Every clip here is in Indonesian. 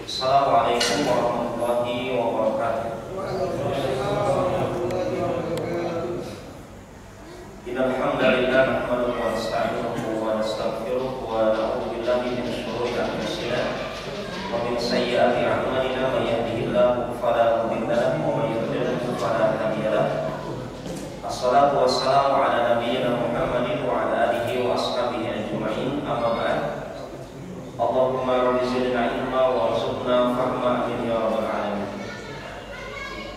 Assalamualaikum warahmatullahi wabarakatuh. Innal hamdalillah nahmaduhu wa nasta'inuhu wa nastaghfiruh wa na'udzu billahi min shururi anfusina wa min sayyiati a'malina may yahdihillahu fala mudilla lahu wa may yudlil fala hadiya lahu. Assalatu wassalamu ala nabiyyina Muhammadin wa ala alihi wa ashabihi ajma'in. Amma ba'd. Allahumma rabbi zidna ilma warzuqna fahma amin ya rabbal alamin.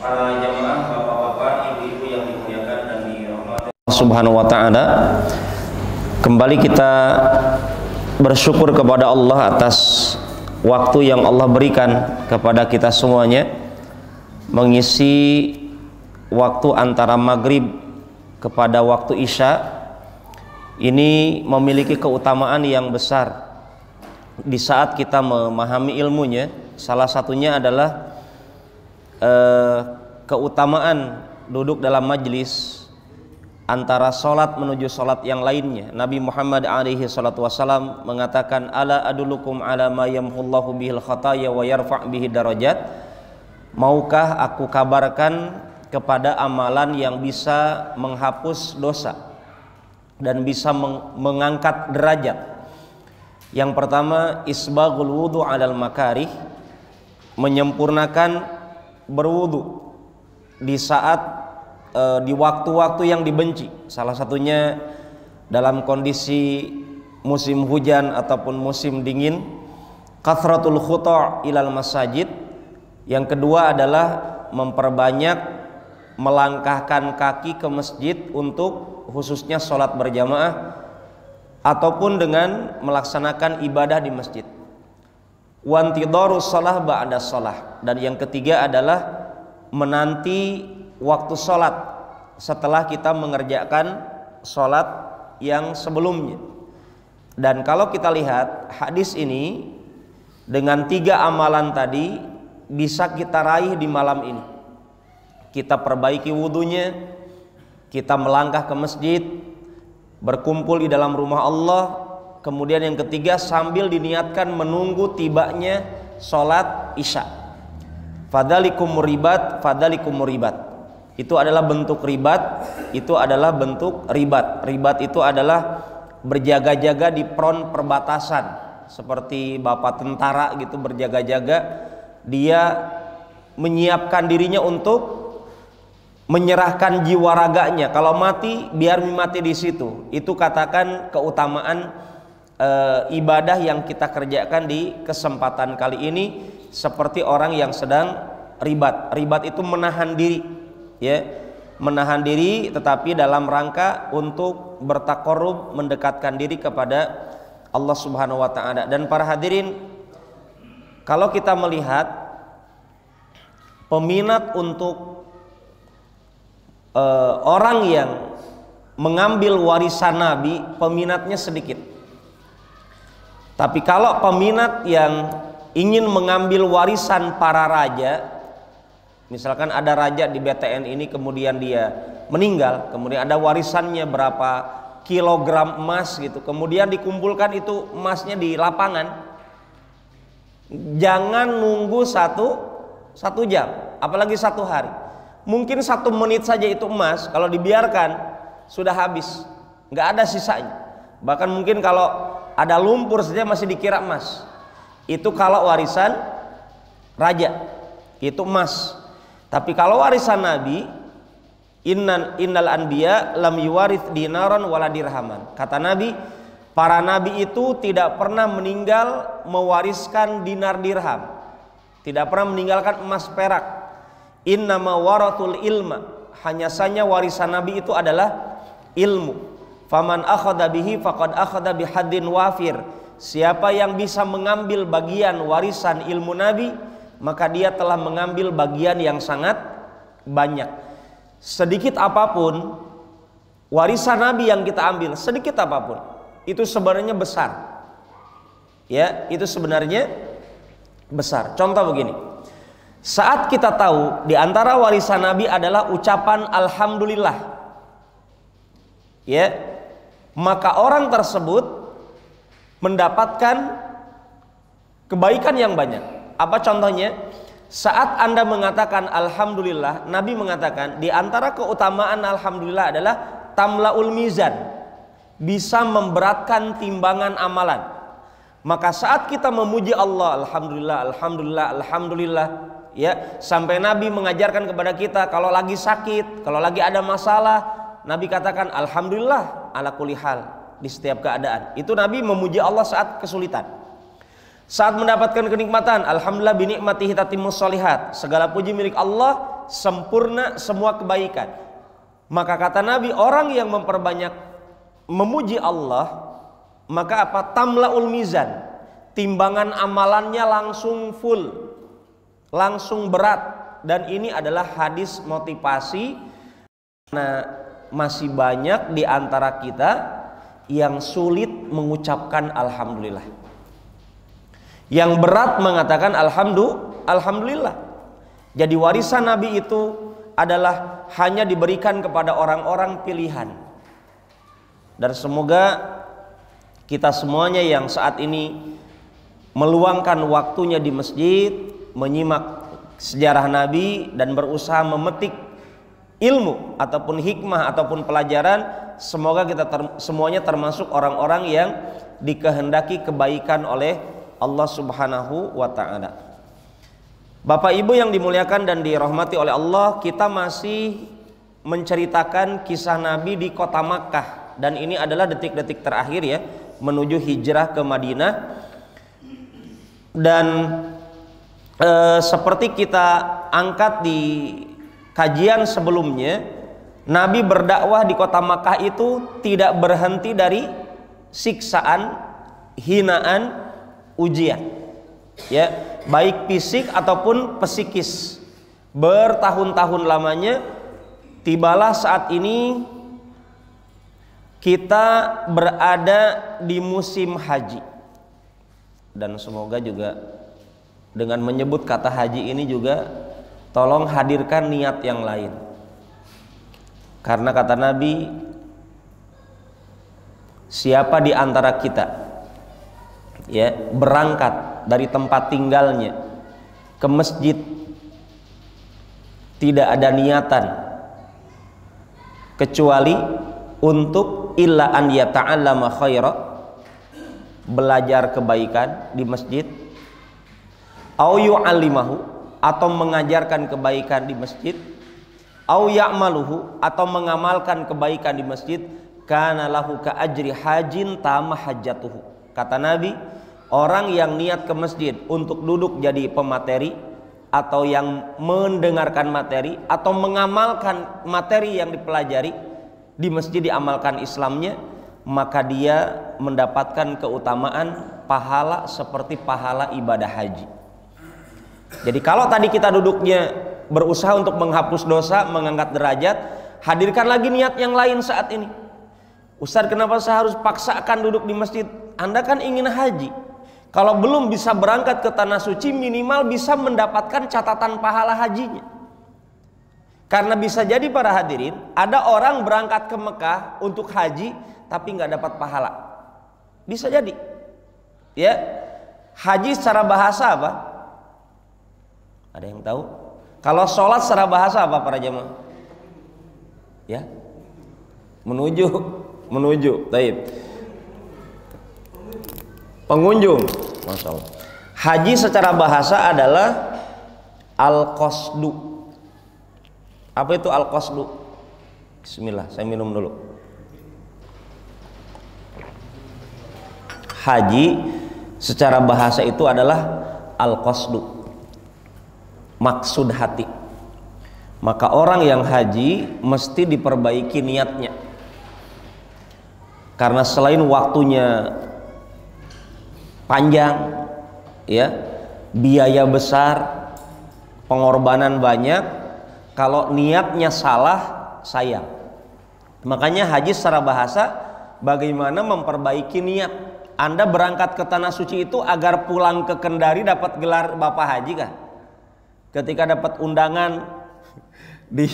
Para jamaah, bapak-bapak, ibu-ibu yang dimuliakan dan dirahmati Allah Subhanahu wa taala, kembali kita bersyukur kepada Allah atas waktu yang Allah berikan kepada kita semuanya, mengisi waktu antara maghrib kepada waktu isya. Ini memiliki keutamaan yang besar di saat kita memahami ilmunya. Salah satunya adalah keutamaan duduk dalam majlis antara sholat menuju sholat yang lainnya. Nabi Muhammad alaihi salatu wassalam mengatakan, ala adulukum ala ma yamhullahu bihil khataya wa yarfa' bihi darajat. Maukah aku kabarkan kepada amalan yang bisa menghapus dosa dan bisa mengangkat derajat. Yang pertama, isbaghul wudu 'alal makarih, menyempurnakan berwudu di saat di waktu-waktu yang dibenci. Salah satunya dalam kondisi musim hujan ataupun musim dingin. Kathratul khuta' ilal masajid. Yang kedua adalah memperbanyak melangkahkan kaki ke masjid untuk khususnya sholat berjamaah ataupun dengan melaksanakan ibadah di masjid. Wantidharus shalah ba'da shalah. Dan yang ketiga adalah menanti waktu sholat setelah kita mengerjakan sholat yang sebelumnya. Dan kalau kita lihat hadis ini, dengan 3 amalan tadi bisa kita raih di malam ini. Kita perbaiki wudunya, kita melangkah ke masjid, berkumpul di dalam rumah Allah. Kemudian yang ketiga, sambil diniatkan menunggu tibanya sholat isya. Fadalikum muribat, fadalikum muribat. Itu adalah bentuk ribat, itu adalah bentuk ribat. Ribat itu adalah berjaga-jaga di front perbatasan, seperti bapak tentara gitu berjaga-jaga. Dia menyiapkan dirinya untuk menyerahkan jiwa raganya. Kalau mati, biar mati di situ. Itu katakan keutamaan ibadah yang kita kerjakan di kesempatan kali ini, seperti orang yang sedang ribat. Ribat itu menahan diri, ya, menahan diri, tetapi dalam rangka untuk bertaqarrub, mendekatkan diri kepada Allah Subhanahu wa taala. Dan para hadirin, kalau kita melihat peminat untuk orang yang mengambil warisan Nabi, peminatnya sedikit. Tapi kalau peminat yang ingin mengambil warisan para raja, misalkan ada raja di BTN ini, kemudian dia meninggal, kemudian ada warisannya berapa kilogram emas gitu, kemudian dikumpulkan itu emasnya di lapangan. Jangan nunggu satu jam, apalagi 1 hari. Mungkin 1 menit saja itu emas, kalau dibiarkan sudah habis, nggak ada sisanya. Bahkan mungkin kalau ada lumpur saja masih dikira emas. Itu kalau warisan raja, itu emas. Tapi kalau warisan Nabi, innal anbiya lam yuwarith dinaran wala dirhaman. Kata Nabi, para nabi itu tidak pernah meninggal mewariskan dinar dirham, tidak pernah meninggalkan emas perak. Innama warathul ilma, hanya saja warisan Nabi itu adalah ilmu. Faman akhadha bihi faqad akhadha bihaddin wafir. Siapa yang bisa mengambil bagian warisan ilmu Nabi, maka dia telah mengambil bagian yang sangat banyak. Sedikit apapun warisan Nabi yang kita ambil, sedikit apapun, itu sebenarnya besar. Ya, itu sebenarnya besar. Contoh begini. Saat kita tahu di antara warisan Nabi adalah ucapan alhamdulillah, ya, maka orang tersebut mendapatkan kebaikan yang banyak. Apa contohnya? Saat Anda mengatakan alhamdulillah, Nabi mengatakan di antara keutamaan alhamdulillah adalah tamlaul mizan, bisa memberatkan timbangan amalan. Maka saat kita memuji Allah, alhamdulillah, alhamdulillah, alhamdulillah, ya, sampai Nabi mengajarkan kepada kita kalau lagi sakit, kalau lagi ada masalah, Nabi katakan alhamdulillah ala kulli hal, di setiap keadaan. Itu Nabi memuji Allah saat kesulitan. Saat mendapatkan kenikmatan, alhamdulillah bi ni'matihi tatimmus sholihat, segala puji milik Allah, sempurna semua kebaikan. Maka kata Nabi, orang yang memperbanyak memuji Allah, maka apa? Tamlaul mizan, timbangan amalannya langsung full, langsung berat. Dan ini adalah hadis motivasi, karena masih banyak di antara kita yang sulit mengucapkan alhamdulillah, yang berat mengatakan alhamdulillah. Jadi warisan Nabi itu adalah hanya diberikan kepada orang-orang pilihan. Dan semoga kita semuanya yang saat ini meluangkan waktunya di masjid, menyimak sejarah Nabi dan berusaha memetik ilmu ataupun hikmah ataupun pelajaran, semoga kita semuanya termasuk orang-orang yang dikehendaki kebaikan oleh Allah Subhanahu wa ta'ala. Bapak Ibu yang dimuliakan dan dirahmati oleh Allah, kita masih menceritakan kisah Nabi di kota Makkah, dan ini adalah detik-detik terakhir ya menuju hijrah ke Madinah. Dan seperti kita angkat di kajian sebelumnya, Nabi berdakwah di kota Makkah itu tidak berhenti dari siksaan, hinaan, ujian, ya, baik fisik ataupun psikis. Bertahun-tahun lamanya. Tibalah saat ini kita berada di musim haji, dan semoga juga dengan menyebut kata haji ini juga tolong hadirkan niat yang lain, karena kata Nabi, siapa di antara kita ya berangkat dari tempat tinggalnya ke masjid tidak ada niatan kecuali untuk illa an yata'allama khaira, belajar kebaikan di masjid, au yu'allimahu, atau mengajarkan kebaikan di masjid, au ya'maluhu, atau mengamalkan kebaikan di masjid, kana lahu ka ajri hajin tamah hajjatuhu. Kata Nabi, orang yang niat ke masjid untuk duduk jadi pemateri, atau yang mendengarkan materi, atau mengamalkan materi yang dipelajari di masjid, diamalkan Islamnya, maka dia mendapatkan keutamaan pahala seperti pahala ibadah haji. Jadi kalau tadi kita duduknya berusaha untuk menghapus dosa, mengangkat derajat, hadirkan lagi niat yang lain saat ini. Ustaz, kenapa saya harus paksakan duduk di masjid? Anda kan ingin haji. Kalau belum bisa berangkat ke tanah suci, minimal bisa mendapatkan catatan pahala hajinya. Karena bisa jadi para hadirin, ada orang berangkat ke Mekah untuk haji tapi nggak dapat pahala. Bisa jadi, ya. Haji secara bahasa apa? Ada yang tahu? Kalau sholat secara bahasa apa para jemaah? Ya, menuju. Taib. Pengunjung. Masya Allah. Haji secara bahasa adalah al-qasdu. Apa itu al-qasdu? Bismillah, saya minum dulu. Haji secara bahasa itu adalah al-qasdu, maksud hati. Maka orang yang haji mesti diperbaiki niatnya, karena selain waktunya panjang, ya, biaya besar, pengorbanan banyak, kalau niatnya salah, sayang. Makanya haji secara bahasa bagaimana memperbaiki niat. Anda berangkat ke tanah suci itu agar pulang ke Kendari dapat gelar Bapak Haji kan? Ketika dapat undangan di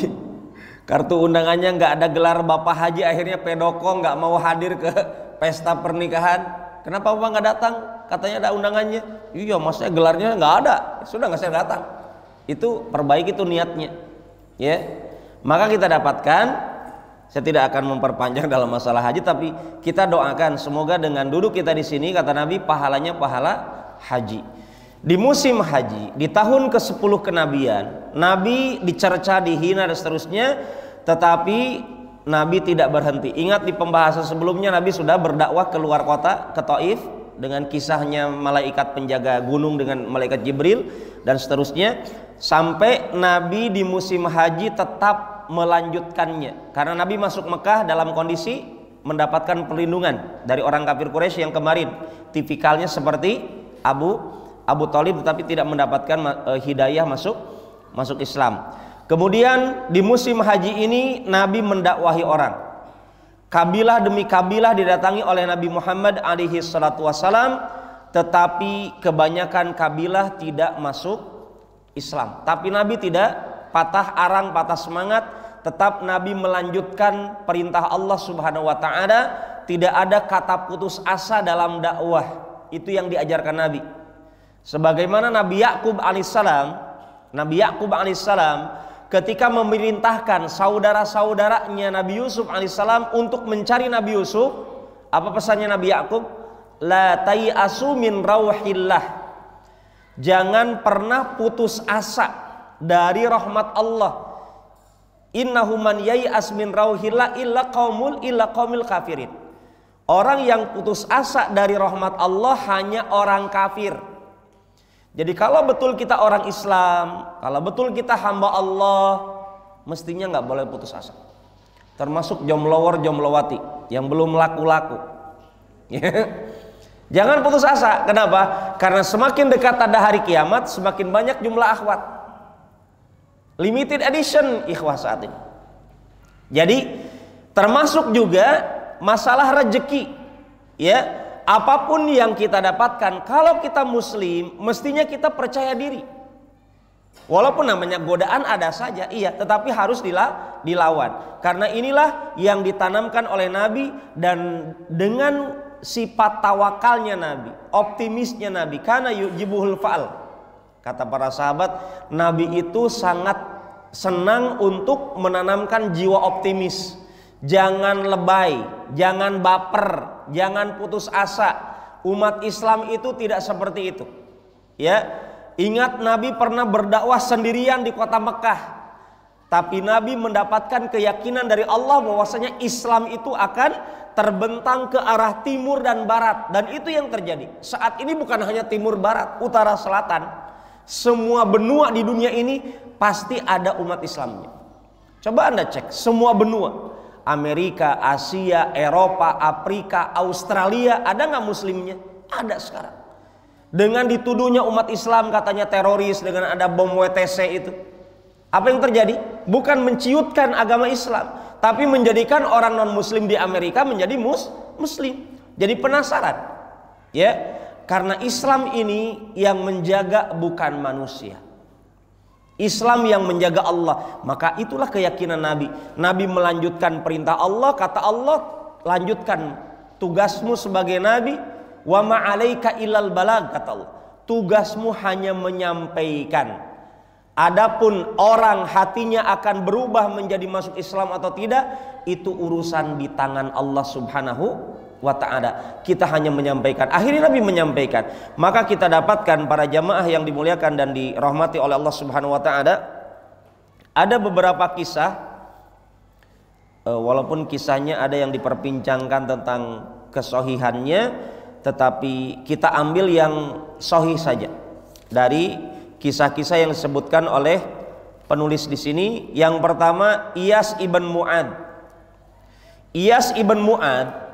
kartu undangannya nggak ada gelar Bapak Haji, akhirnya pedoko nggak mau hadir ke pesta pernikahan. Kenapa Bapak nggak datang? katanya ada undangannya. Iya, maksudnya gelarnya nggak ada, sudah nggak saya datang. Itu perbaiki itu niatnya, ya. Maka kita dapatkan, saya tidak akan memperpanjang dalam masalah haji, tapi kita doakan semoga dengan duduk kita di sini, kata Nabi, pahalanya pahala haji. Di musim haji, di tahun ke-10 kenabian, Nabi dicerca, dihina dan seterusnya, tetapi Nabi tidak berhenti. Ingat di pembahasan sebelumnya Nabi sudah berdakwah keluar kota ke Taif dengan kisahnya malaikat penjaga gunung dengan malaikat Jibril dan seterusnya, sampai Nabi di musim haji tetap melanjutkannya karena Nabi masuk Mekah dalam kondisi mendapatkan perlindungan dari orang kafir Quraisy yang kemarin tipikalnya seperti Abu Thalib, tetapi tidak mendapatkan hidayah masuk Islam. Kemudian di musim haji ini Nabi mendakwahi orang. Kabilah demi kabilah didatangi oleh Nabi Muhammad alaihi salatu wassalam, tetapi kebanyakan kabilah tidak masuk Islam. Tapi Nabi tidak patah arang, patah semangat, tetap Nabi melanjutkan perintah Allah Subhanahu wa taala, tidak ada kata putus asa dalam dakwah. Itu yang diajarkan Nabi. Sebagaimana Nabi Yakub alaihissalam ketika memerintahkan saudara-saudaranya Nabi Yusuf alaihissalam untuk mencari Nabi Yusuf, apa pesannya Nabi Yakub? La tayasu min rauhillah. Jangan pernah putus asa dari rahmat Allah. Innahu man yai'as min rauhillah illa qaumil kafirin. Orang yang putus asa dari rahmat Allah hanya orang kafir. Jadi kalau betul kita orang Islam, kalau betul kita hamba Allah, mestinya nggak boleh putus asa. Termasuk jomblower jomblowati yang belum laku-laku. Jangan putus asa. Kenapa? Karena semakin dekat ada hari kiamat, semakin banyak jumlah akhwat. Limited edition ikhwah saat ini. Jadi termasuk juga masalah rezeki, ya. Apapun yang kita dapatkan, kalau kita muslim, mestinya kita percaya diri. Walaupun namanya godaan ada saja, iya, tetapi harus dilawan. Karena inilah yang ditanamkan oleh Nabi, dan dengan sifat tawakalnya Nabi, optimisnya Nabi, karena yujibuhul fa'al. Kata para sahabat, Nabi itu sangat senang untuk menanamkan jiwa optimis. Jangan lebay, jangan baper, jangan putus asa. Umat Islam itu tidak seperti itu. Ya, ingat Nabi pernah berdakwah sendirian di kota Mekah. Tapi Nabi mendapatkan keyakinan dari Allah bahwasanya Islam itu akan terbentang ke arah timur dan barat, dan itu yang terjadi. Saat ini bukan hanya timur barat, utara selatan. Semua benua di dunia ini pasti ada umat Islamnya. Coba Anda cek semua benua. Amerika, Asia, Eropa, Afrika, Australia, ada nggak muslimnya? Ada sekarang. Dengan dituduhnya umat Islam katanya teroris dengan ada bom WTC itu. Apa yang terjadi? Bukan menciutkan agama Islam, tapi menjadikan orang non muslim di Amerika menjadi muslim. Jadi penasaran. Ya, karena Islam ini yang menjaga bukan manusia. Islam yang menjaga Allah. Maka itulah keyakinan Nabi. Nabi melanjutkan perintah Allah. Kata Allah, lanjutkan tugasmu sebagai Nabi. Wa ma'alaika illal balag, kata Allah. Tugasmu hanya menyampaikan. Adapun orang hatinya akan berubah menjadi masuk Islam atau tidak, itu urusan di tangan Allah Subhanahu wa ta'ala. Kita hanya menyampaikan. Akhirnya Nabi menyampaikan. Maka kita dapatkan para jamaah yang dimuliakan dan dirahmati oleh Allah Subhanahu wa ta'ala, ada beberapa kisah, walaupun kisahnya ada yang diperbincangkan tentang kesohihannya, tetapi kita ambil yang sohih saja dari kisah-kisah yang disebutkan oleh penulis di sini. Yang pertama, Iyas ibn Mu'ad. Iyas ibn Mu'ad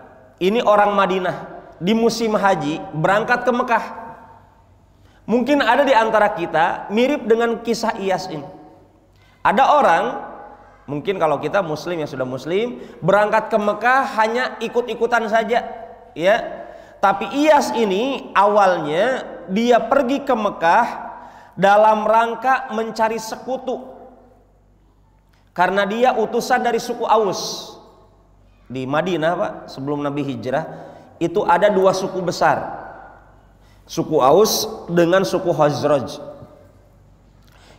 ini orang Madinah, di musim haji berangkat ke Mekah. Mungkin ada di antara kita mirip dengan kisah Iyas ini. Ada orang, mungkin kalau kita muslim yang sudah muslim, berangkat ke Mekah hanya ikut-ikutan saja, ya. Tapi Iyas ini awalnya dia pergi ke Mekah dalam rangka mencari sekutu. Karena dia utusan dari suku Aus. Di Madinah, Pak, sebelum Nabi hijrah, itu ada dua suku besar. Suku Aus dengan suku Khazraj.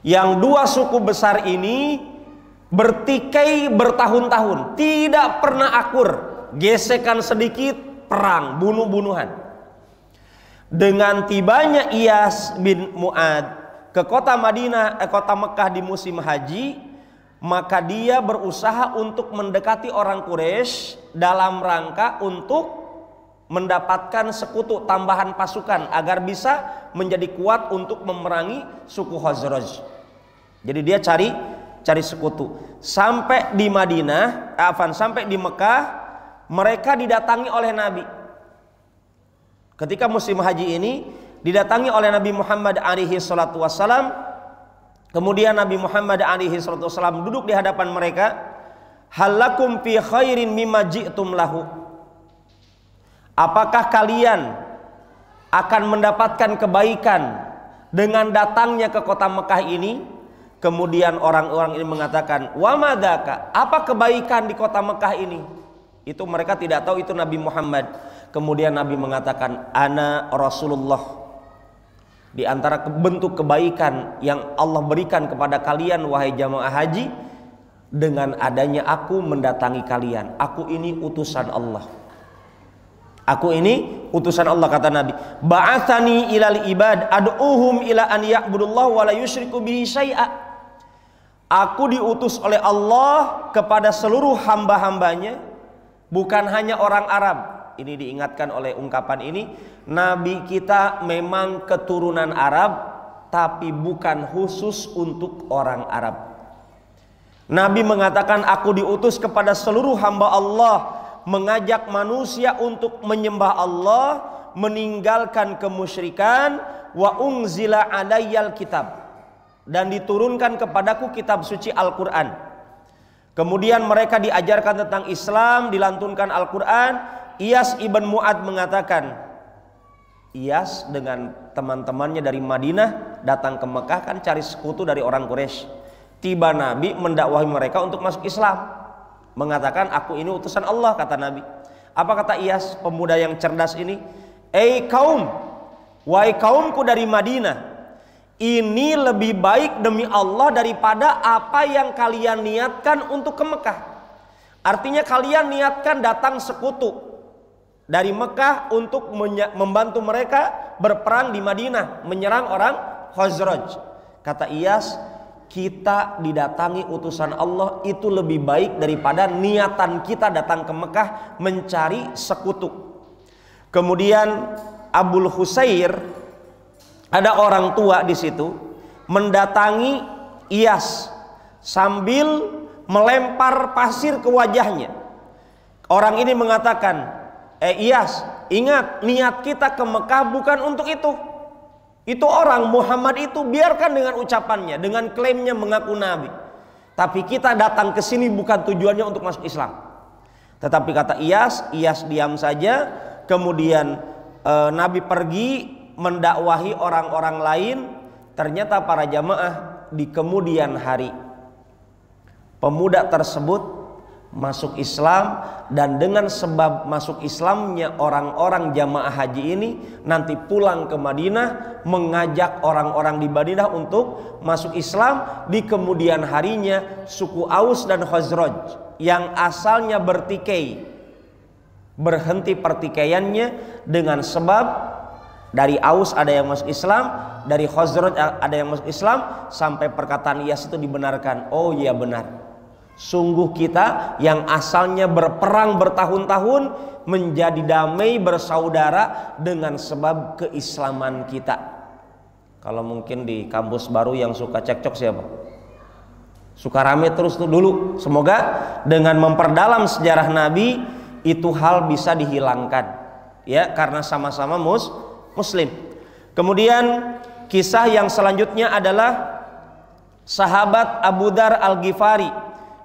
Yang dua suku besar ini bertikai bertahun-tahun, tidak pernah akur. Gesekan sedikit, perang, bunuh-bunuhan. Dengan tibanya Iyas bin Mu'ad ke kota Madinah, kota Mekah di musim haji, maka dia berusaha untuk mendekati orang Quraisy dalam rangka untuk mendapatkan sekutu, tambahan pasukan agar bisa menjadi kuat untuk memerangi suku Khazraj. Jadi dia cari sekutu. Sampai di Madinah, sampai di Mekah, mereka didatangi oleh Nabi. Ketika musim haji ini didatangi oleh Nabi Muhammad alaihi salatu wassalam. Kemudian Nabi Muhammad alaihi salatu wassalam duduk di hadapan mereka. Halakum fi khairin mimma ji'tum lahu. Apakah kalian akan mendapatkan kebaikan dengan datangnya ke kota Mekah ini? Kemudian orang-orang ini mengatakan, wa madaka, apa kebaikan di kota Mekah ini? Itu mereka tidak tahu itu Nabi Muhammad. Kemudian Nabi mengatakan, ana Rasulullah. Di antara bentuk kebaikan yang Allah berikan kepada kalian wahai jamaah haji, dengan adanya aku mendatangi kalian. Aku ini utusan Allah. Aku ini utusan Allah, kata Nabi. Ba'atsani ilal ibad ad'uhum ila an ya'budullah wa la yusyriku bihi syai'a. Aku diutus oleh Allah kepada seluruh hamba-hambanya, bukan hanya orang Arab. Ini diingatkan oleh ungkapan ini, Nabi kita memang keturunan Arab, tapi bukan khusus untuk orang Arab. Nabi mengatakan, aku diutus kepada seluruh hamba Allah, mengajak manusia untuk menyembah Allah, meninggalkan kemusyrikan, wa unzila alayyal kitab, dan diturunkan kepadaku kitab suci Al-Quran. Kemudian mereka diajarkan tentang Islam, dilantunkan Al-Quran. Iyas ibn Mu'ad mengatakan, Iyas dengan teman-temannya dari Madinah datang ke Mekah, kan cari sekutu dari orang Quraisy. Tiba Nabi mendakwahi mereka untuk masuk Islam, mengatakan aku ini utusan Allah, kata Nabi. Apa kata Iyas, pemuda yang cerdas ini? Kaum, wahai kaumku dari Madinah, ini lebih baik demi Allah daripada apa yang kalian niatkan untuk ke Mekah. Artinya kalian niatkan datang sekutu dari Mekah untuk membantu mereka berperang di Madinah, menyerang orang Khazraj. Kata Iyas, kita didatangi utusan Allah itu lebih baik daripada niatan kita datang ke Mekah mencari sekutu. Kemudian Abul Husair, ada orang tua di situ, mendatangi Iyas sambil melempar pasir ke wajahnya. Orang ini mengatakan, Iyas, ingat niat kita ke Mekah bukan untuk itu. Itu orang Muhammad itu biarkan dengan ucapannya, dengan klaimnya mengaku Nabi. Tapi kita datang ke sini bukan tujuannya untuk masuk Islam. Tetapi kata Iyas diam saja. Kemudian Nabi pergi mendakwahi orang-orang lain. Ternyata para jamaah di kemudian hari, pemuda tersebut masuk Islam, dan dengan sebab masuk Islamnya orang-orang jamaah haji ini nanti pulang ke Madinah mengajak orang-orang di Madinah untuk masuk Islam. Di kemudian harinya suku Aus dan Khazraj yang asalnya bertikai berhenti pertikaiannya dengan sebab dari Aus ada yang masuk Islam, dari Khazraj ada yang masuk Islam, sampai perkataan Iyas itu dibenarkan. Oh iya benar, sungguh kita yang asalnya berperang bertahun-tahun menjadi damai bersaudara dengan sebab keislaman kita. Kalau mungkin di kampus baru yang suka cekcok siapa? Suka rame terus tuh dulu. Semoga dengan memperdalam sejarah Nabi itu hal bisa dihilangkan, ya, karena sama-sama Muslim. Kemudian kisah yang selanjutnya adalah sahabat Abu Dar Al-Ghifari.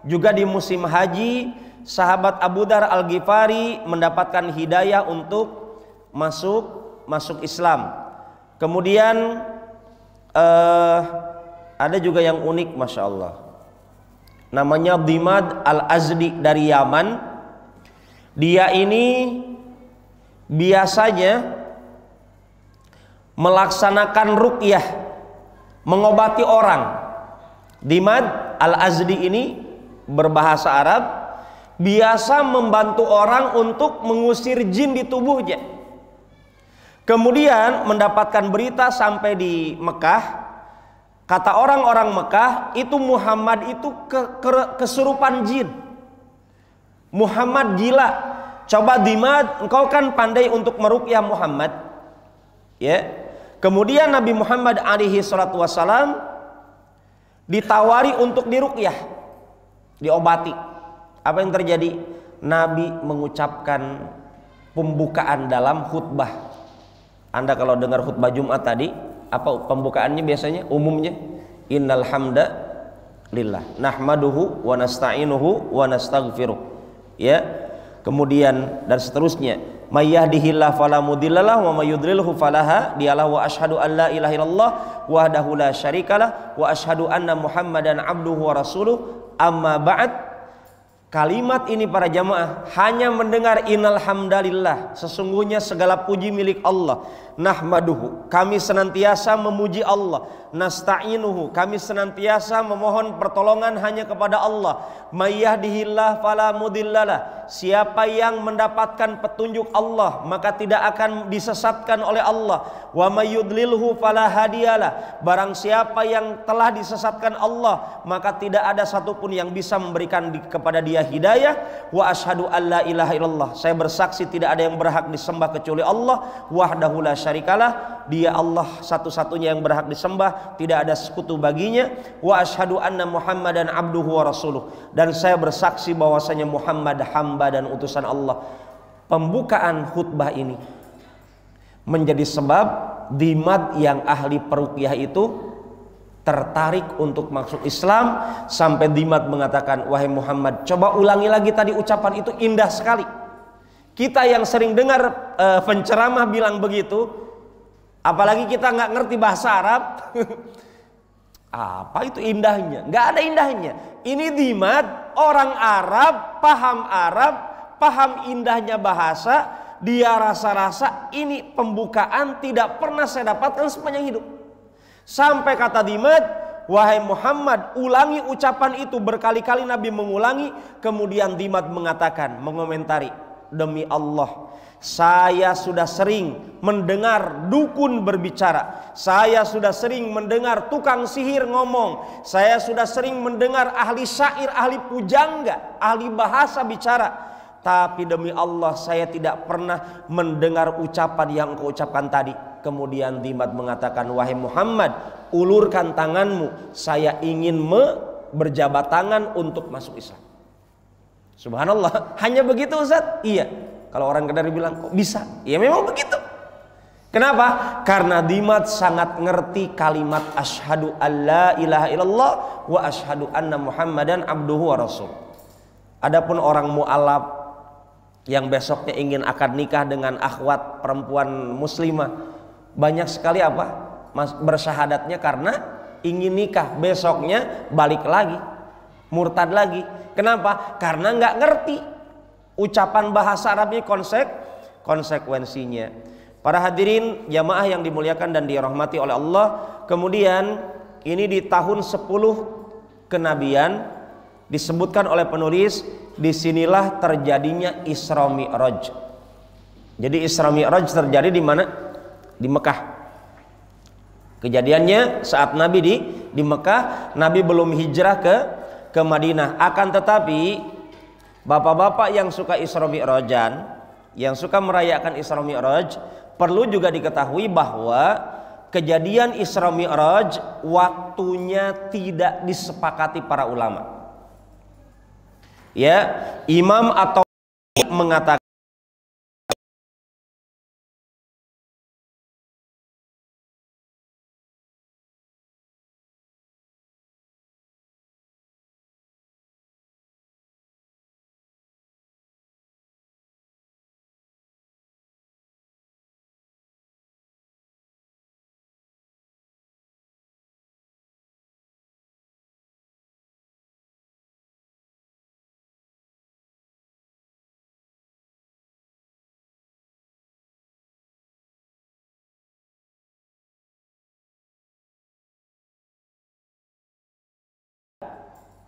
Juga di musim haji, sahabat Abu Dar Al-Ghifari mendapatkan hidayah untuk masuk Islam. Kemudian ada juga yang unik, Masya Allah, namanya Dimad Al-Azdi dari Yaman. Dia ini biasanya melaksanakan ruqyah, mengobati orang. Dimad al-Azdi ini berbahasa Arab, biasa membantu orang untuk mengusir jin di tubuhnya. Kemudian mendapatkan berita sampai di Mekah, kata orang-orang Mekah itu Muhammad itu kesurupan jin. Muhammad gila. Coba Dimad, engkau kan pandai untuk meruqyah Muhammad. Ya. Kemudian Nabi Muhammad alaihi salatu wassalam ditawari untuk diruqyah, diobati. Apa yang terjadi? Nabi mengucapkan pembukaan dalam khutbah. Anda kalau dengar khutbah Jumat tadi, apa pembukaannya biasanya? Umumnya innal hamda lillah nahmaduhu wa nasta'inuhu wa nastaghfiruh. Ya. Kemudian dan seterusnya. May yahdihillahu fala mudhillalah wa may yudlilhu fala hadiyalah wa asyhadu an la ilaha illallah wahdahu la syarikalah wa asyhadu anna Muhammadan abduhu wa rasuluh. Amma ba'd. Kalimat ini para jamaah hanya mendengar innal hamdalillah, sesungguhnya segala puji milik Allah. Nahmaduhu, kami senantiasa memuji Allah. Nasta'inuhu, kami senantiasa memohon pertolongan hanya kepada Allah. May yahdihillah fala mudhillalah, siapa yang mendapatkan petunjuk Allah maka tidak akan disesatkan oleh Allah. Wa may yudlilhu fala hadiyalah, barang siapa yang telah disesatkan Allah maka tidak ada satupun yang bisa memberikan kepada dia hidayah. Wa asyhadu alla ilaha illallah, saya bersaksi tidak ada yang berhak disembah kecuali Allah. Wahdahu la syarikalah, dia Allah satu-satunya yang berhak disembah, tidak ada sekutu baginya. Wa asyhadu anna Muhammadan abduhu wa rasuluh, dan saya bersaksi bahwasanya Muhammad hamba dan utusan Allah. Pembukaan khutbah ini menjadi sebab Dimad yang ahli peruqyah itu tertarik untuk masuk Islam, sampai Dimad mengatakan, wahai Muhammad, coba ulangi lagi tadi ucapan itu, indah sekali. Kita yang sering dengar penceramah bilang begitu, apalagi kita nggak ngerti bahasa Arab, apa itu indahnya? Nggak ada indahnya. Ini Dimad orang Arab, paham indahnya bahasa. Dia rasa-rasa ini pembukaan tidak pernah saya dapatkan sepanjang hidup. Sampai kata Dimad, wahai Muhammad, ulangi ucapan itu. Berkali-kali Nabi mengulangi. Kemudian Dimad mengatakan, mengomentari, demi Allah, saya sudah sering mendengar dukun berbicara, saya sudah sering mendengar tukang sihir ngomong, saya sudah sering mendengar ahli syair, ahli pujangga, ahli bahasa bicara. Tapi demi Allah saya tidak pernah mendengar ucapan yang engkau ucapkan tadi. Kemudian Dimad mengatakan, wahai Muhammad, ulurkan tanganmu, saya ingin berjabat tangan untuk masuk Islam. Subhanallah, hanya begitu Ustaz? Iya. Kalau orang Kedari bilang, kok bisa? Ya memang begitu. Kenapa? Karena Dimad sangat ngerti kalimat asyhadu alla ilaha illallah wa asyhadu anna Muhammadan abduhu wa rasul. Adapun orang mu'alaf yang besoknya ingin akad nikah dengan akhwat perempuan muslimah, banyak sekali bersyahadatnya karena ingin nikah, besoknya balik lagi, murtad lagi. Kenapa? Karena nggak ngerti ucapan bahasa Arabnya, konsekuensinya. Para hadirin jamaah yang dimuliakan dan dirahmati oleh Allah, kemudian ini di tahun 10 kenabian disebutkan oleh penulis, disinilah terjadinya Isra Mi'raj. Jadi Isra Mi'raj terjadi di mana? Di Mekah. Kejadiannya saat Nabi di Mekah, Nabi belum hijrah ke Madinah. Akan tetapi bapak-bapak yang suka Isra Mi'rajan, yang suka merayakan Isra Mi'raj, perlu juga diketahui bahwa kejadian Isra Mi'raj waktunya tidak disepakati para ulama. Ya, imam atau mengatakan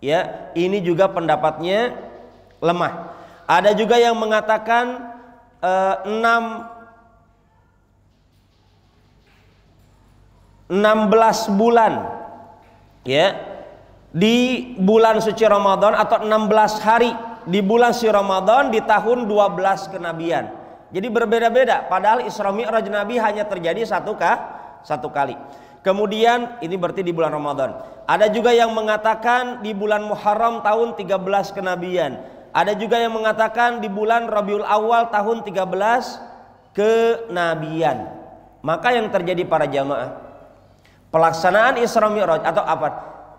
Ya, ini juga pendapatnya lemah. Ada juga yang mengatakan 16 bulan, ya, di bulan suci Ramadan, atau 16 hari di bulan suci Ramadan di tahun 12 kenabian. Jadi berbeda-beda, padahal Isra Mi'raj Nabi hanya terjadi satu kali. Kemudian ini berarti di bulan Ramadan. Ada juga yang mengatakan di bulan Muharram tahun 13 kenabian. Ada juga yang mengatakan di bulan Rabiul Awal tahun 13 kenabian. Maka yang terjadi para jamaah, pelaksanaan Isra Mi'raj atau apa?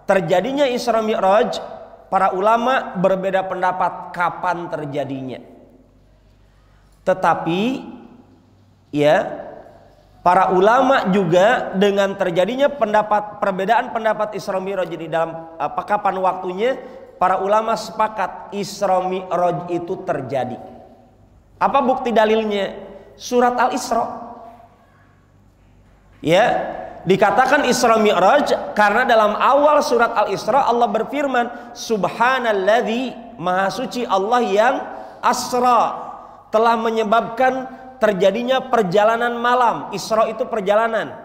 Terjadinya Isra Mi'raj, para ulama berbeda pendapat kapan terjadinya. Tetapi ya, para ulama juga dengan terjadinya perbedaan pendapat Isra Mi'raj ini dalam kapan waktunya, para ulama sepakat Isra Mi'raj itu terjadi. Apa bukti dalilnya? Surat Al-Isra. Ya, dikatakan Isra Mi'raj karena dalam awal surat Al-Isra Allah berfirman, Subhanalladzi, maha suci Allah yang asra, telah menyebabkan terjadinya perjalanan malam. Isra itu perjalanan.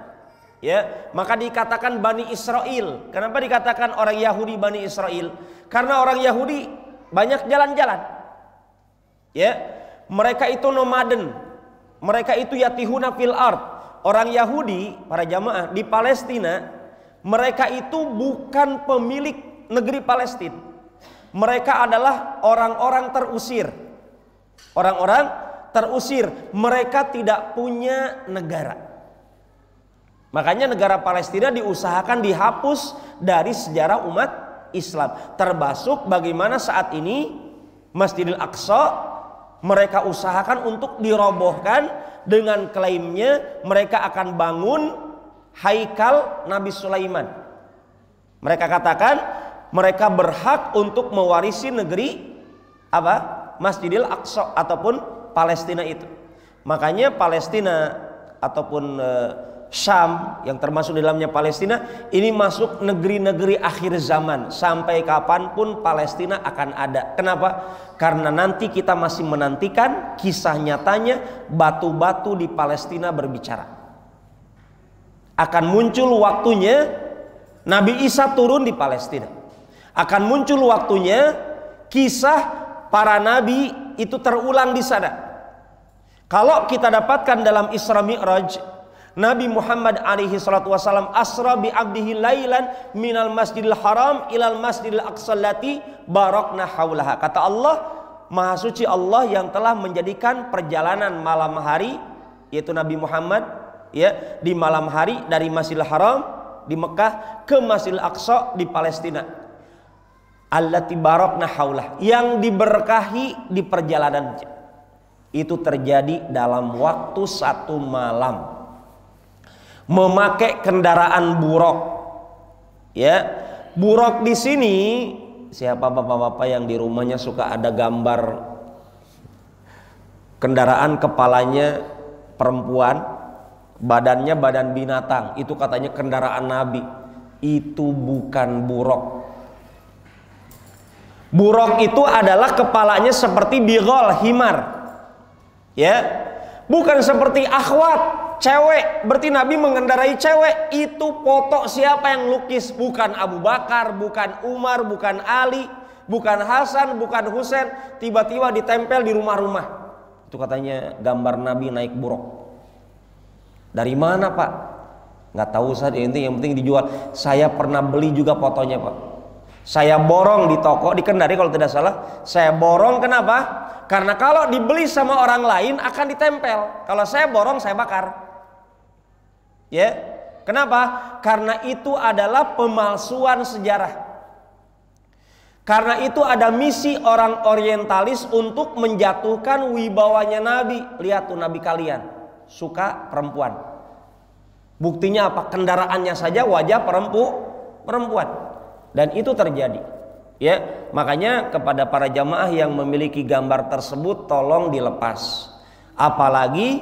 Ya, maka dikatakan Bani Israel. Kenapa dikatakan orang Yahudi Bani Israel? Karena orang Yahudi banyak jalan-jalan. Ya, mereka itu nomaden. Mereka itu yatihuna fil ard. Orang Yahudi, para jamaah di Palestina, mereka itu bukan pemilik negeri Palestina. Mereka adalah orang-orang terusir. Orang-orang terusir. Mereka tidak punya negara. Makanya negara Palestina diusahakan dihapus dari sejarah umat Islam. Termasuk bagaimana saat ini Masjidil Aqsa mereka usahakan untuk dirobohkan dengan klaimnya mereka akan bangun haikal Nabi Sulaiman. Mereka katakan mereka berhak untuk mewarisi negeri apa? Masjidil Aqsa ataupun Palestina itu. Makanya Palestina ataupun Syam yang termasuk di dalamnya Palestina ini masuk negeri-negeri akhir zaman. Sampai kapanpun Palestina akan ada. Kenapa? Karena nanti kita masih menantikan kisah nyatanya batu-batu di Palestina berbicara. Akan muncul waktunya Nabi Isa turun di Palestina. Akan muncul waktunya kisah para nabi itu terulang di sana. Kalau kita dapatkan dalam Isra Mi'raj, Nabi Muhammad alaihi salatu wasallam asra bi abdihi lailan minal masjidil haram ilal masjidil aqsa allati barakna haulaha. Kata Allah, maha suci Allah yang telah menjadikan perjalanan malam hari, yaitu Nabi Muhammad ya, di malam hari dari Masjidil Haram di Mekah ke Masjidil Aqsa di Palestina. Allati barakna haulah, yang diberkahi di perjalanannya. Itu terjadi dalam waktu satu malam. Memakai kendaraan buruk, ya. Buruk di sini, siapa bapak-bapak yang di rumahnya suka ada gambar kendaraan kepalanya perempuan, badannya badan binatang, itu katanya kendaraan Nabi. Itu bukan buruk. Buruk itu adalah kepalanya seperti bigol, himar, ya. Bukan seperti akhwat, cewek. Berarti Nabi mengendarai cewek. Itu foto siapa yang lukis? Bukan Abu Bakar, bukan Umar, bukan Ali, bukan Hasan, bukan Husain. Tiba-tiba ditempel di rumah-rumah. Itu katanya gambar Nabi naik buruk. Dari mana pak? Nggak tahu saja, yang penting dijual. Saya pernah beli juga fotonya pak. Saya borong di toko di Kendari kalau tidak salah. Saya borong, kenapa? Karena kalau dibeli sama orang lain akan ditempel. Kalau saya borong, saya bakar. Ya, kenapa? Karena itu adalah pemalsuan sejarah. Karena itu ada misi orang orientalis untuk menjatuhkan wibawanya Nabi. Lihat tuh Nabi kalian suka perempuan. Buktinya apa? Kendaraannya saja wajah perempuan. Dan itu terjadi. Ya, makanya kepada para jamaah yang memiliki gambar tersebut tolong dilepas. Apalagi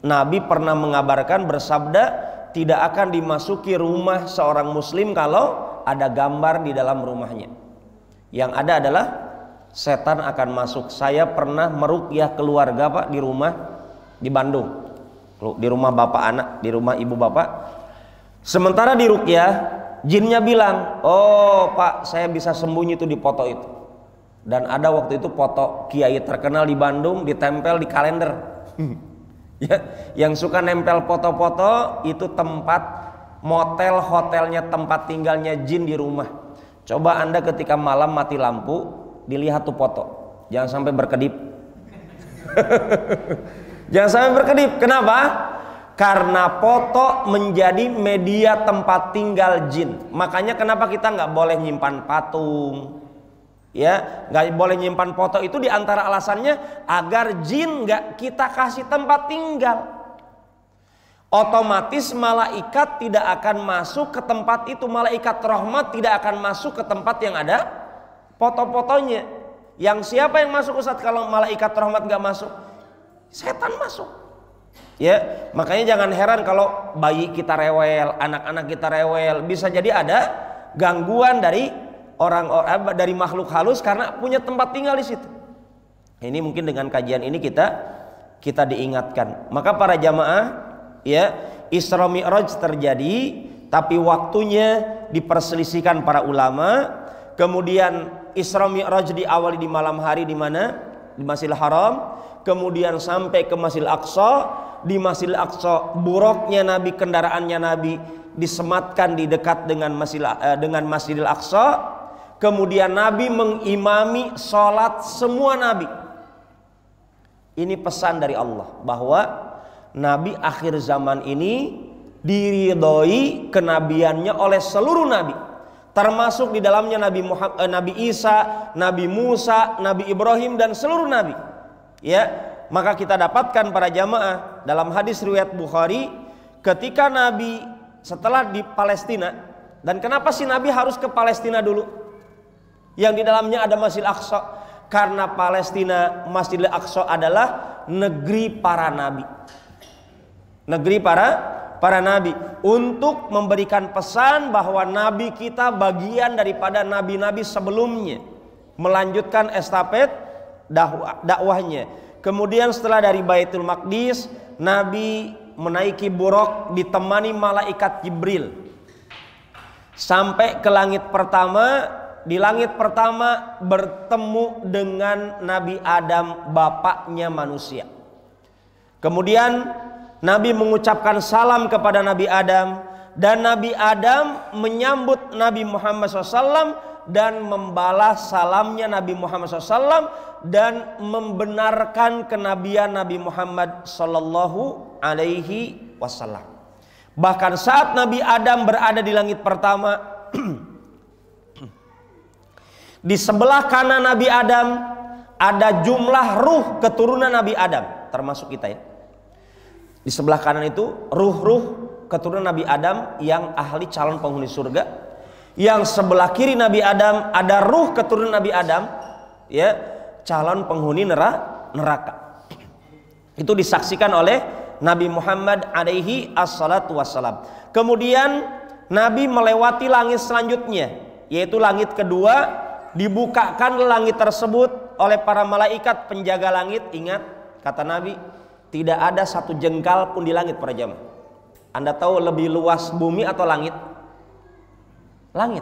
Nabi pernah mengabarkan bersabda, tidak akan dimasuki rumah seorang muslim kalau ada gambar di dalam rumahnya. Yang ada adalah setan akan masuk. Saya pernah meruqyah keluarga Pak di rumah di Bandung, di rumah bapak anak, di rumah ibu bapak. Sementara di ruqyah, jinnya bilang, oh Pak, saya bisa sembunyi itu di foto itu. Dan ada waktu itu foto kiai terkenal di Bandung ditempel di kalender. Ya, yang suka nempel foto-foto itu tempat motel, hotelnya, tempat tinggalnya jin di rumah. Coba Anda ketika malam mati lampu, dilihat tuh foto, jangan sampai berkedip. Jangan sampai berkedip. Kenapa? Karena foto menjadi media tempat tinggal jin. Makanya kenapa kita nggak boleh nyimpan patung, ya, nggak boleh nyimpan foto itu diantara alasannya agar jin nggak kita kasih tempat tinggal. Otomatis malaikat tidak akan masuk ke tempat itu. Malaikat rahmat tidak akan masuk ke tempat yang ada foto-fotonya. Yang siapa yang masuk Ustaz kalau malaikat rahmat nggak masuk? Setan masuk. Ya, makanya jangan heran kalau bayi kita rewel, anak-anak kita rewel. Bisa jadi ada gangguan dari orang-orang, dari makhluk halus karena punya tempat tinggal di situ. Ini mungkin dengan kajian ini kita diingatkan. Maka para jamaah, ya, Isra Mi'raj terjadi, tapi waktunya diperselisihkan para ulama. Kemudian Isra Mi'raj diawali di malam hari di mana? Di Masjidil Haram. Kemudian sampai ke Masjidil Aqsa. Di Masjidil Aqsa buruknya Nabi, kendaraannya Nabi disematkan di dekat dengan Masjidil Aqsa. Kemudian Nabi mengimami sholat semua Nabi. Ini pesan dari Allah bahwa Nabi akhir zaman ini diridhoi kenabiannya oleh seluruh Nabi, termasuk di dalamnya Nabi Isa, Nabi Musa, Nabi Ibrahim dan seluruh Nabi. Ya, maka kita dapatkan para jamaah dalam hadis riwayat Bukhari ketika Nabi setelah di Palestina. Dan kenapa sih Nabi harus ke Palestina dulu? Yang di dalamnya ada Masjidil Aqsa. Karena Palestina, Masjidil Aqsa adalah negeri para nabi. Negeri para nabi, untuk memberikan pesan bahwa nabi kita bagian daripada nabi-nabi sebelumnya, melanjutkan estafet dakwahnya. Kemudian setelah dari Baitul Maqdis, Nabi menaiki buraq ditemani malaikat Jibril sampai ke langit pertama. Di langit pertama bertemu dengan Nabi Adam, bapaknya manusia. Kemudian Nabi mengucapkan salam kepada Nabi Adam, dan Nabi Adam menyambut Nabi Muhammad SAW dan membalas salamnya Nabi Muhammad SAW dan membenarkan kenabian Nabi Muhammad Sallallahu Alaihi Wasallam. Bahkan saat Nabi Adam berada di langit pertama, di sebelah kanan Nabi Adam ada jumlah ruh keturunan Nabi Adam, termasuk kita ya. Di sebelah kanan itu ruh-ruh keturunan Nabi Adam yang ahli calon penghuni surga. Yang sebelah kiri Nabi Adam ada ruh keturunan Nabi Adam, ya, calon penghuni neraka. Itu disaksikan oleh Nabi Muhammad alaihi assalatu wassalam. Kemudian Nabi melewati langit selanjutnya, yaitu langit kedua. Dibukakan langit tersebut oleh para malaikat penjaga langit. Ingat kata Nabi, tidak ada satu jengkal pun di langit para jamaah. Anda tahu lebih luas bumi atau langit? Langit.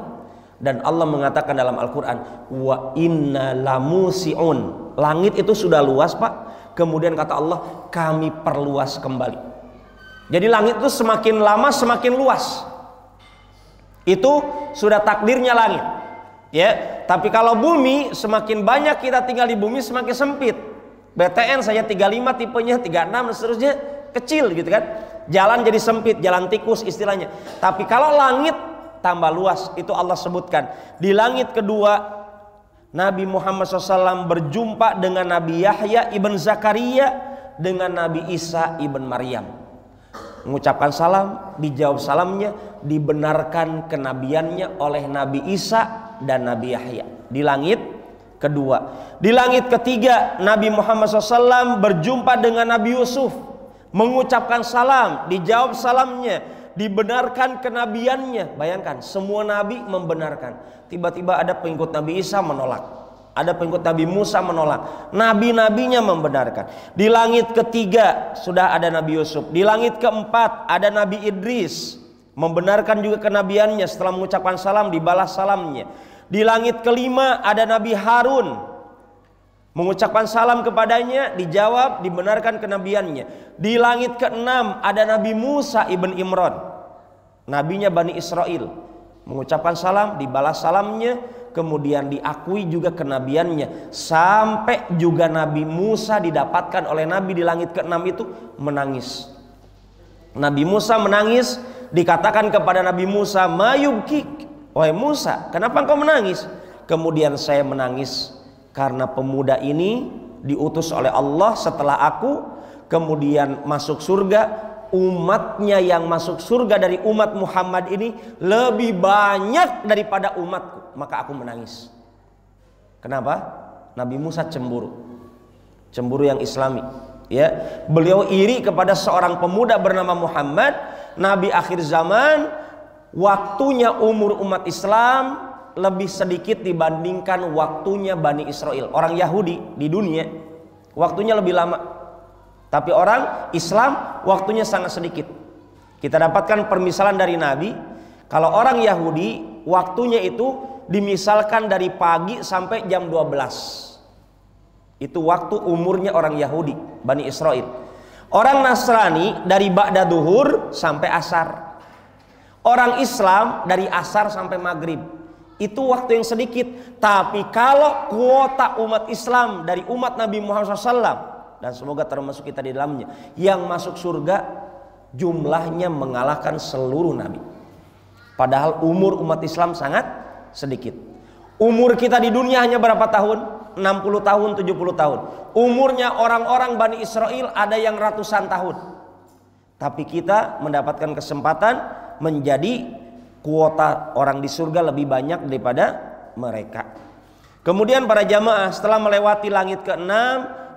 Dan Allah mengatakan dalam Al-Quran, wa inna lamusi'un. Langit itu sudah luas Pak. Kemudian kata Allah, kami perluas kembali. Jadi langit itu semakin lama semakin luas. Itu sudah takdirnya langit. Ya, tapi kalau bumi, semakin banyak kita tinggal di bumi semakin sempit. BTN saja 35 tipenya, 36 dan seterusnya kecil gitu kan. Jalan jadi sempit, jalan tikus istilahnya. Tapi kalau langit tambah luas, itu Allah sebutkan. Di langit kedua Nabi Muhammad SAW berjumpa dengan Nabi Yahya ibn Zakaria dengan Nabi Isa ibn Maryam. Mengucapkan salam, dijawab salamnya, dibenarkan kenabiannya oleh Nabi Isa dan Nabi Yahya di langit kedua. Di langit ketiga Nabi Muhammad SAW berjumpa dengan Nabi Yusuf, mengucapkan salam, dijawab salamnya, dibenarkan kenabiannya. Bayangkan, semua nabi membenarkan. Tiba-tiba ada pengikut Nabi Isa menolak, ada pengikut Nabi Musa menolak, nabi-nabinya membenarkan. Di langit ketiga sudah ada Nabi Yusuf. Di langit keempat ada Nabi Idris, membenarkan juga kenabiannya. Setelah mengucapkan salam dibalas salamnya. Di langit kelima ada Nabi Harun, mengucapkan salam kepadanya, dijawab, dibenarkan kenabiannya. Di langit keenam ada Nabi Musa ibn Imran, nabinya Bani Israel, mengucapkan salam, dibalas salamnya, kemudian diakui juga kenabiannya. Sampai juga Nabi Musa didapatkan oleh Nabi di langit keenam itu menangis. Nabi Musa menangis, dikatakan kepada Nabi Musa, "Mayubkik?" Wahai Musa, kenapa engkau menangis? Kemudian saya menangis karena pemuda ini diutus oleh Allah setelah aku, kemudian masuk surga. Umatnya yang masuk surga dari umat Muhammad ini lebih banyak daripada umatku, maka aku menangis. Kenapa? Nabi Musa cemburu, cemburu yang islami, ya. Beliau iri kepada seorang pemuda bernama Muhammad, nabi akhir zaman. Waktunya umur umat Islam lebih sedikit dibandingkan waktunya Bani Israel. Orang Yahudi di dunia waktunya lebih lama, tapi orang Islam waktunya sangat sedikit. Kita dapatkan permisalan dari Nabi. Kalau orang Yahudi waktunya itu dimisalkan dari pagi sampai jam 12. Itu waktu umurnya orang Yahudi, Bani Israel. Orang Nasrani dari ba'da duhur sampai asar. Orang Islam dari asar sampai maghrib. Itu waktu yang sedikit. Tapi kalau kuota umat Islam dari umat Nabi Muhammad SAW, dan semoga termasuk kita di dalamnya, yang masuk surga jumlahnya mengalahkan seluruh nabi. Padahal umur umat Islam sangat sedikit. Umur kita di dunia hanya berapa tahun? 60 tahun, 70 tahun. Umurnya orang-orang Bani Israel ada yang ratusan tahun. Tapi kita mendapatkan kesempatan menjadi kuota orang di surga lebih banyak daripada mereka. Kemudian para jamaah, setelah melewati langit ke-6,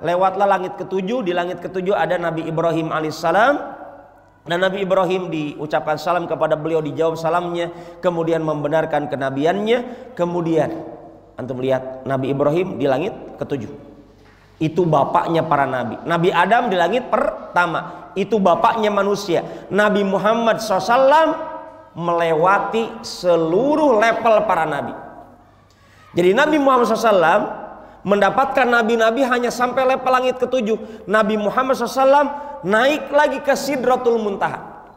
lewatlah langit ke-7. Di langit ke-7 ada Nabi Ibrahim alaihissalam, dan Nabi Ibrahim diucapkan salam kepada beliau, dijawab salamnya, kemudian membenarkan kenabiannya. Kemudian antum lihat Nabi Ibrahim di langit ke-7, itu bapaknya para nabi. Nabi Adam di langit pertama, itu bapaknya manusia. Nabi Muhammad SAW melewati seluruh level para nabi. Jadi Nabi Muhammad SAW mendapatkan nabi-nabi hanya sampai level langit ke-7. Nabi Muhammad SAW naik lagi ke Sidratul Muntaha.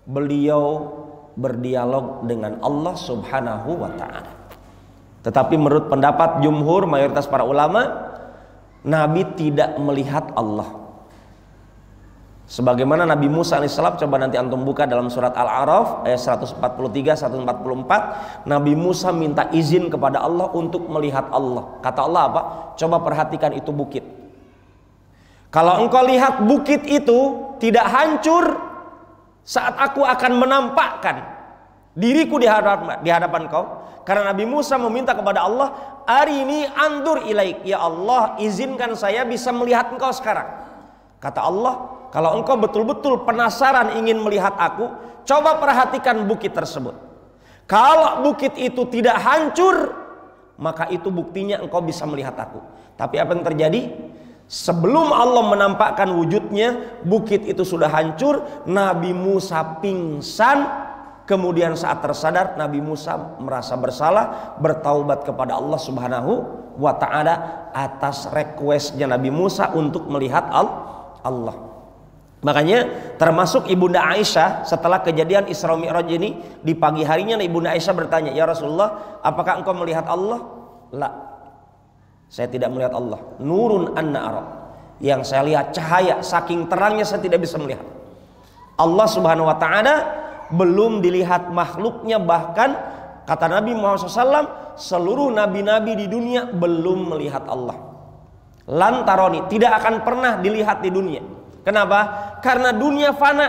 Beliau berdialog dengan Allah Subhanahu wa ta'ala. Tetapi menurut pendapat jumhur, mayoritas para ulama, Nabi tidak melihat Allah. Sebagaimana Nabi Musa alaihissalam, coba nanti antum buka dalam surat Al-A'raf ayat 143, 144. Nabi Musa minta izin kepada Allah untuk melihat Allah. Kata Allah apa? Coba perhatikan itu bukit. Kalau engkau lihat bukit itu tidak hancur saat aku akan menampakkan diriku di hadapan kau. Karena Nabi Musa meminta kepada Allah, arini andur ilaik, ya Allah izinkan saya bisa melihat engkau sekarang. Kata Allah, kalau engkau betul-betul penasaran ingin melihat aku, coba perhatikan bukit tersebut. Kalau bukit itu tidak hancur, maka itu buktinya engkau bisa melihat aku. Tapi apa yang terjadi? Sebelum Allah menampakkan wujudnya, bukit itu sudah hancur. Nabi Musa pingsan. Kemudian saat tersadar, Nabi Musa merasa bersalah, bertaubat kepada Allah Subhanahu wa ta'ala atas requestnya Nabi Musa untuk melihat Allah. Makanya termasuk Ibunda Aisyah setelah kejadian Isra Mi'raj ini, di pagi harinya Ibunda Aisyah bertanya, "Ya Rasulullah, apakah engkau melihat Allah?" "La, saya tidak melihat Allah. Nurun anna ara." Yang saya lihat cahaya, saking terangnya saya tidak bisa melihat. Allah Subhanahu wa ta'ala belum dilihat makhluknya, bahkan kata Nabi Muhammad SAW, seluruh nabi-nabi di dunia belum melihat Allah. Lantaroni, tidak akan pernah dilihat di dunia. Kenapa? Karena dunia fana,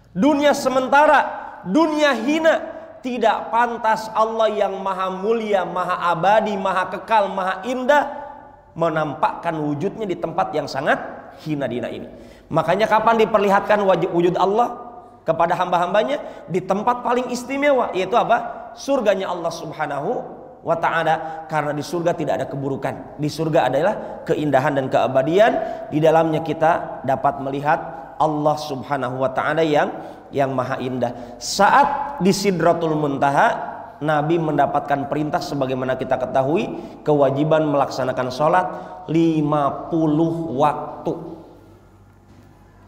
dunia sementara, dunia hina. Tidak pantas Allah yang maha mulia, maha abadi, maha kekal, maha indah menampakkan wujudnya di tempat yang sangat hina dina ini. Makanya kapan diperlihatkan wujud Allah? kepada hamba-hambanya di tempat paling istimewa, yaitu apa? Surganya Allah Subhanahu wa ta'ala. Karena di surga tidak ada keburukan. Di surga adalah keindahan dan keabadian. Di dalamnya kita dapat melihat Allah Subhanahu wa ta'ala yang maha indah. Saat di Sidratul Muntaha, Nabi mendapatkan perintah sebagaimana kita ketahui, kewajiban melaksanakan sholat 50 waktu.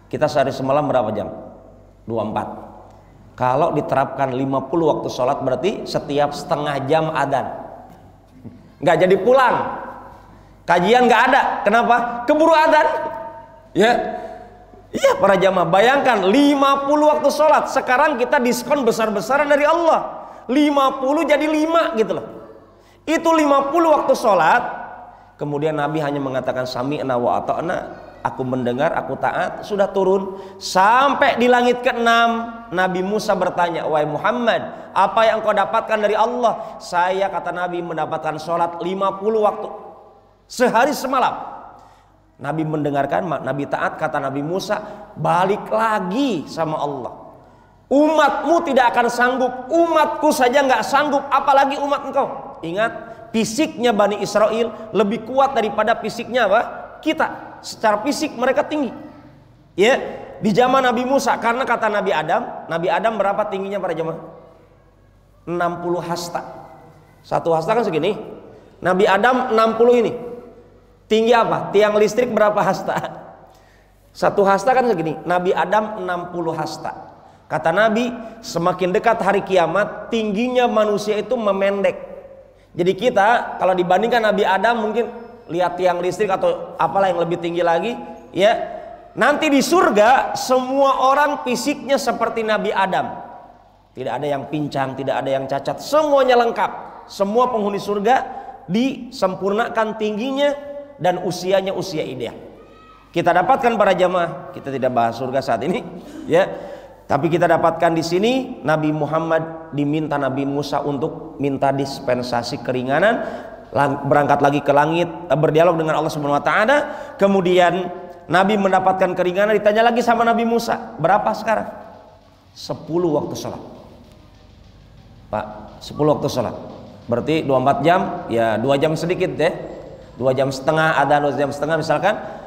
Kita sehari semalam berapa jam? 24. Kalau diterapkan 50 waktu sholat, berarti setiap setengah jam adzan. Nggak jadi pulang, kajian nggak ada. Kenapa? Keburu adzan. Ya, iya para jamaah, bayangkan 50 waktu sholat. Sekarang kita diskon besar-besaran dari Allah, 50 jadi 5 gitu loh. Itu 50 waktu sholat. Kemudian Nabi hanya mengatakan sami'na wa ata'na, aku mendengar, aku taat. Sudah turun sampai di langit ke-6. Nabi Musa bertanya, wahai Muhammad, apa yang kau dapatkan dari Allah? Saya, kata Nabi, mendapatkan sholat 50 waktu sehari semalam. Nabi mendengarkan, Nabi taat. Kata Nabi Musa, balik lagi sama Allah. Umatmu tidak akan sanggup, umatku saja nggak sanggup, apalagi umat engkau. Ingat, fisiknya Bani Israel lebih kuat daripada fisiknya apa? Kita. Secara fisik mereka tinggi. Ya, di zaman Nabi Musa, karena kata Nabi Adam berapa tingginya para jemaah? 60 hasta. Satu hasta kan segini. Nabi Adam 60 ini. Tinggi apa? Tiang listrik berapa hasta? Satu hasta kan segini. Nabi Adam 60 hasta. Kata Nabi, semakin dekat hari kiamat, tingginya manusia itu memendek. Jadi kita kalau dibandingkan Nabi Adam, mungkin lihat tiang listrik atau apalah yang lebih tinggi lagi, ya. Nanti di surga semua orang fisiknya seperti Nabi Adam. Tidak ada yang pincang, tidak ada yang cacat, semuanya lengkap. Semua penghuni surga disempurnakan tingginya dan usianya usia ideal. Kita dapatkan para jamaah, kita tidak bahas surga saat ini, ya. Tapi kita dapatkan di sini Nabi Muhammad diminta Nabi Musa untuk minta dispensasi keringanan, berangkat lagi ke langit, berdialog dengan Allah Subhanahu wa taala. Kemudian Nabi mendapatkan keringanan, ditanya lagi sama Nabi Musa, berapa sekarang? 10 waktu sholat. Pak, 10 waktu sholat. Berarti 24 jam, ya 2 jam sedikit deh. 2 jam setengah, ada 2 jam setengah misalkan.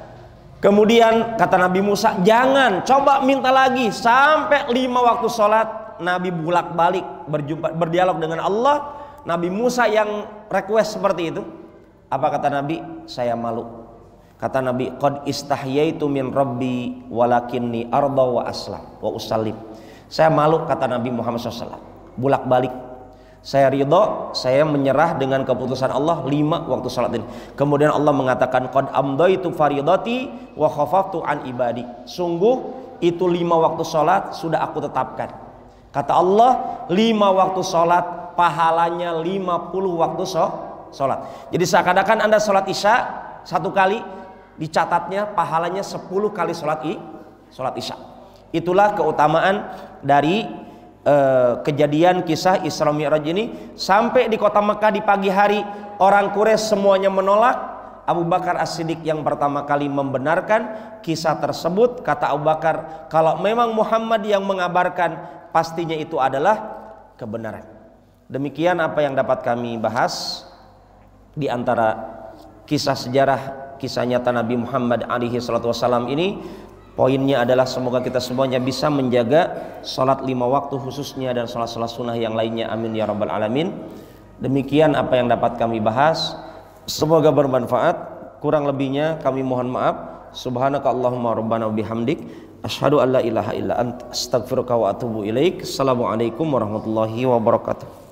Kemudian kata Nabi Musa, jangan, coba minta lagi sampai 5 waktu sholat. Nabi bolak-balik berdialog dengan Allah. Nabi Musa yang request seperti itu. Apa kata Nabi? Saya malu. Kata Nabi, qad istahyaitu min rabbi walakinni arda wa aslam wa usallim. Saya malu, kata Nabi Muhammad SAW. Bolak-balik. Saya ridho, saya menyerah dengan keputusan Allah 5 waktu salat ini. Kemudian Allah mengatakan, qad amdaitu faridati wa khafaftu an ibadi. Sungguh itu 5 waktu salat sudah aku tetapkan. Kata Allah, 5 waktu salat pahalanya 50 waktu salat. Jadi seakan-akan Anda salat Isya 1 kali, dicatatnya pahalanya 10 kali salat Isya. Itulah keutamaan dari kejadian kisah Isra Mi'raj ini. Sampai di kota Mekah di pagi hari, orang Quraisy semuanya menolak. Abu Bakar As-Siddiq yang pertama kali membenarkan kisah tersebut. Kata Abu Bakar, kalau memang Muhammad yang mengabarkan, pastinya itu adalah kebenaran. Demikian apa yang dapat kami bahas di antara kisah sejarah, kisah nyata Nabi Muhammad alaihi salatu wassalam ini. Poinnya adalah semoga kita semuanya bisa menjaga sholat 5 waktu khususnya dan sholat-sholat sunnah yang lainnya. Amin ya rabbal alamin. Demikian apa yang dapat kami bahas. Semoga bermanfaat. Kurang lebihnya kami mohon maaf. Subhanaka Allahumma rabbana wa bihamdik, asyhadu an la ilaha illa anta, astaghfiruka wa atubu ilaik. Assalamualaikum warahmatullahi wabarakatuh.